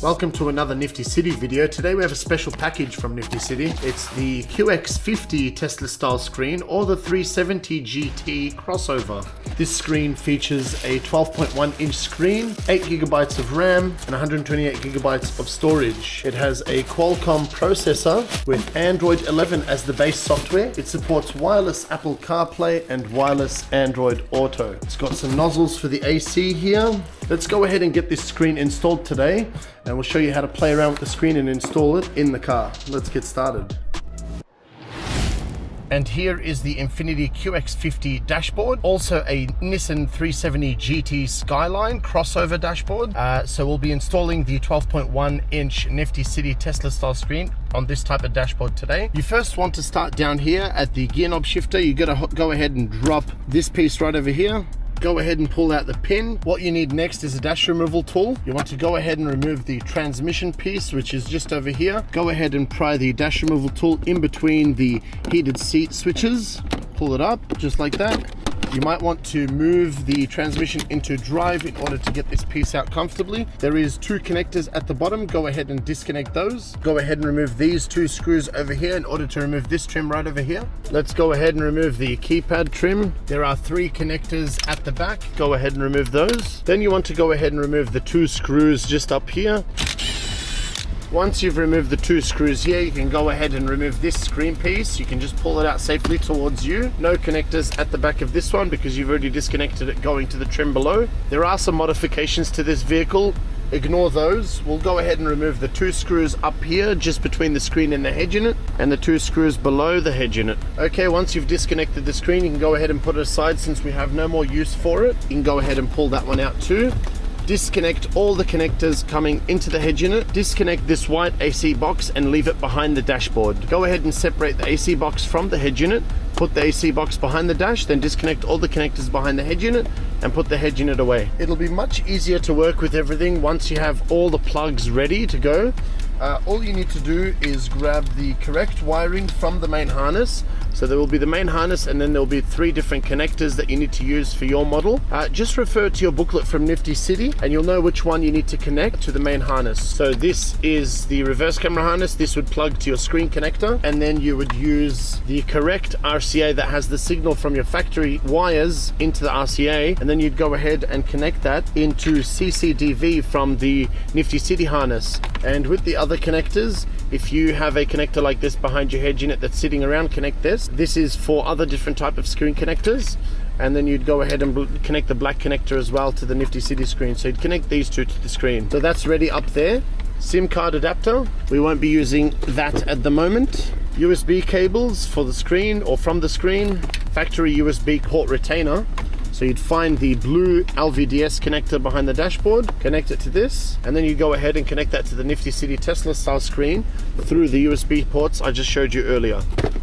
Welcome to another Nifty City video. Today we have a special package from Nifty City. It's the QX50 Tesla-Style Screen or the 370 GT crossover. This screen features a 12.1 inch screen, 8GB of RAM and 128GB of storage. It has a Qualcomm processor with Android 11 as the base software. It supports wireless Apple CarPlay and wireless Android Auto. It's got some nozzles for the AC here. Let's go ahead and get this screen installed today, and we'll show you how to play around with the screen and install it in the car. Let's get started. And here is the Infiniti QX50 dashboard, also a Nissan 370 GT Skyline crossover dashboard. So we'll be installing the 12.1 inch Nifty City Tesla-Style Screen on this type of dashboard today. You first want to start down here at the gear knob shifter. You gotta go ahead and drop this piece right over here. Go ahead and pull out the pin. What you need next is a dash removal tool. You want to go ahead and remove the transmission piece, which is just over here. Go ahead and pry the dash removal tool in between the heated seat switches. Pull it up just like that. You might want to move the transmission into drive in order to get this piece out comfortably. There is two connectors at the bottom. Go ahead and disconnect those. Go ahead and remove these two screws over here in order to remove this trim right over here. Let's go ahead and remove the keypad trim. There are three connectors at the back. Go ahead and remove those. Then you want to go ahead and remove the two screws just up here. Once you've removed the two screws here, you can go ahead and remove this screen piece. You can just pull it out safely towards you. No connectors at the back of this one because you've already disconnected it going to the trim below. There are some modifications to this vehicle. Ignore those. We'll go ahead and remove the two screws up here just between the screen and the hedge unit, and the two screws below the hedge unit. Okay, once you've disconnected the screen, you can go ahead and put it aside since we have no more use for it. You can go ahead and pull that one out too. Disconnect all the connectors coming into the head unit. Disconnect this white AC box and leave it behind the dashboard. Go ahead and separate the AC box from the head unit. Put the AC box behind the dash, then disconnect all the connectors behind the head unit and put the head unit away. It'll be much easier to work with everything once you have all the plugs ready to go. All you need to do is grab the correct wiring from the main harness. So there will be the main harness and then there will be three different connectors that you need to use for your model. Just refer to your booklet from Nifty City and you'll know which one you need to connect to the main harness. So this is the reverse camera harness. This would plug to your screen connector, and then you would use the correct RCA that has the signal from your factory wires into the RCA, and then you'd go ahead and connect that into CCDV from the Nifty City harness. And with the other connectors, if you have a connector like this behind your head unit that's sitting around, connect this. This is for other different type of screen connectors. And then you'd go ahead and connect the black connector as well to the Nifty City screen. So you'd connect these two to the screen. So that's ready up there. SIM card adapter. We won't be using that at the moment. USB cables for the screen or from the screen. Factory USB port retainer. So you'd find the blue LVDS connector behind the dashboard, connect it to this, and then you go ahead and connect that to the Nifty City Tesla-Style Screen through the USB ports I just showed you earlier.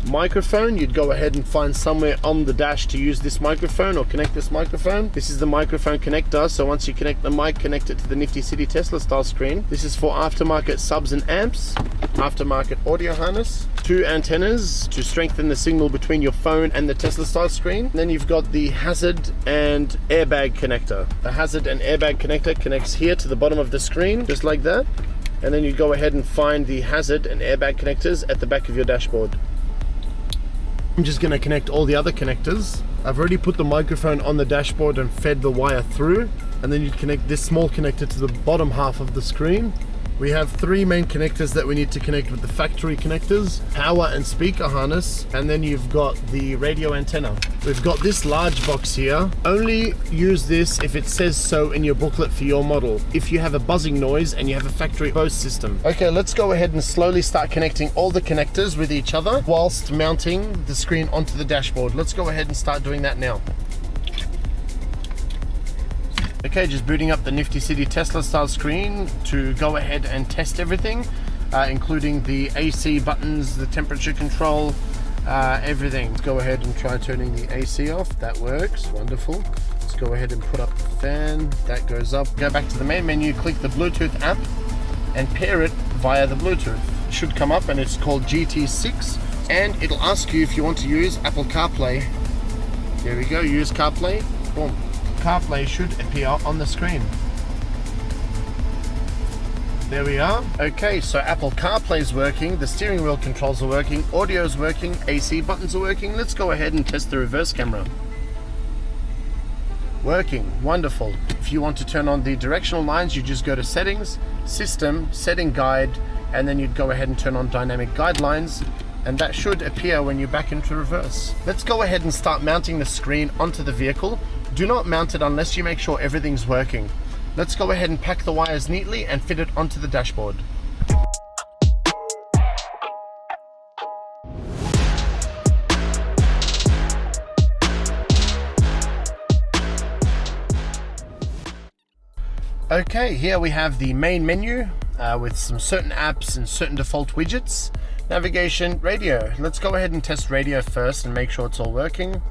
Microphone, you'd go ahead and find somewhere on the dash to use this microphone or connect this microphone. This is the microphone connector, so once you connect the mic, connect it to the Nifty City Tesla-Style Screen. This is for aftermarket subs and amps, aftermarket audio harness, two antennas to strengthen the signal between your phone and the Tesla-Style Screen. And then you've got the hazard and airbag connector. The hazard and airbag connector connects here to the bottom of the screen, just like that. And then you go ahead and find the hazard and airbag connectors at the back of your dashboard. I'm just going to connect all the other connectors. I've already put the microphone on the dashboard and fed the wire through. And then you connect this small connector to the bottom half of the screen. We have three main connectors that we need to connect with the factory connectors, power and speaker harness, and then you've got the radio antenna. We've got this large box here. Only use this if it says so in your booklet for your model, if you have a buzzing noise and you have a factory Bose system. Okay, let's go ahead and slowly start connecting all the connectors with each other whilst mounting the screen onto the dashboard. Let's go ahead and start doing that now. Okay, just booting up the Nifty City Tesla-Style Screen to go ahead and test everything, including the AC buttons, the temperature control, everything. Let's go ahead and try turning the AC off. That works, wonderful. Let's go ahead and put up the fan. That goes up. Go back to the main menu, click the Bluetooth app and pair it via the Bluetooth. It should come up and it's called GT6, and it'll ask you if you want to use Apple CarPlay. There we go, use CarPlay. Boom. CarPlay should appear on the screen. There we are. Okay, so Apple CarPlay is working, the steering wheel controls are working, audio is working, AC buttons are working. Let's go ahead and test the reverse camera. Working, wonderful. If you want to turn on the directional lines, you just go to Settings, System, Setting Guide, and then you'd go ahead and turn on Dynamic Guidelines, and that should appear when you're back into reverse. Let's go ahead and start mounting the screen onto the vehicle. Do not mount it unless you make sure everything's working. Let's go ahead and pack the wires neatly and fit it onto the dashboard. Okay, here we have the main menu with some certain apps and certain default widgets. Navigation, radio. Let's go ahead and test radio first and make sure it's all working.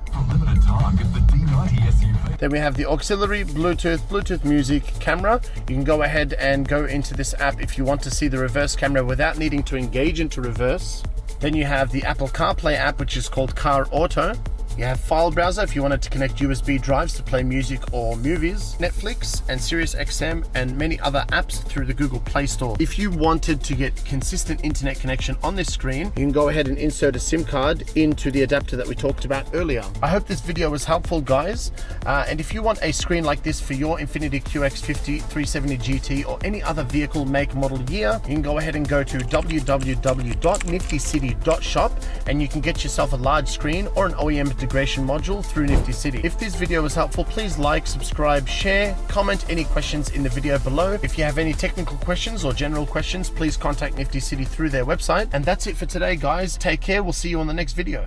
Then we have the auxiliary, Bluetooth music, camera. You can go ahead and go into this app if you want to see the reverse camera without needing to engage into reverse. Then you have the Apple CarPlay app, which is called Car Auto. You have File Browser if you wanted to connect USB drives to play music or movies, Netflix and SiriusXM and many other apps through the Google Play Store. If you wanted to get consistent internet connection on this screen, you can go ahead and insert a SIM card into the adapter that we talked about earlier. I hope this video was helpful, guys. And if you want a screen like this for your Infiniti QX50, 370 GT or any other vehicle, make, model, year, you can go ahead and go to www.niftycity.shop and you can get yourself a large screen or an OEM integration module through Nifty City. If this video was helpful, please like, subscribe, share, comment any questions in the video below. If you have any technical questions or general questions, please contact Nifty City through their website. And that's it for today, guys. Take care. We'll see you on the next video.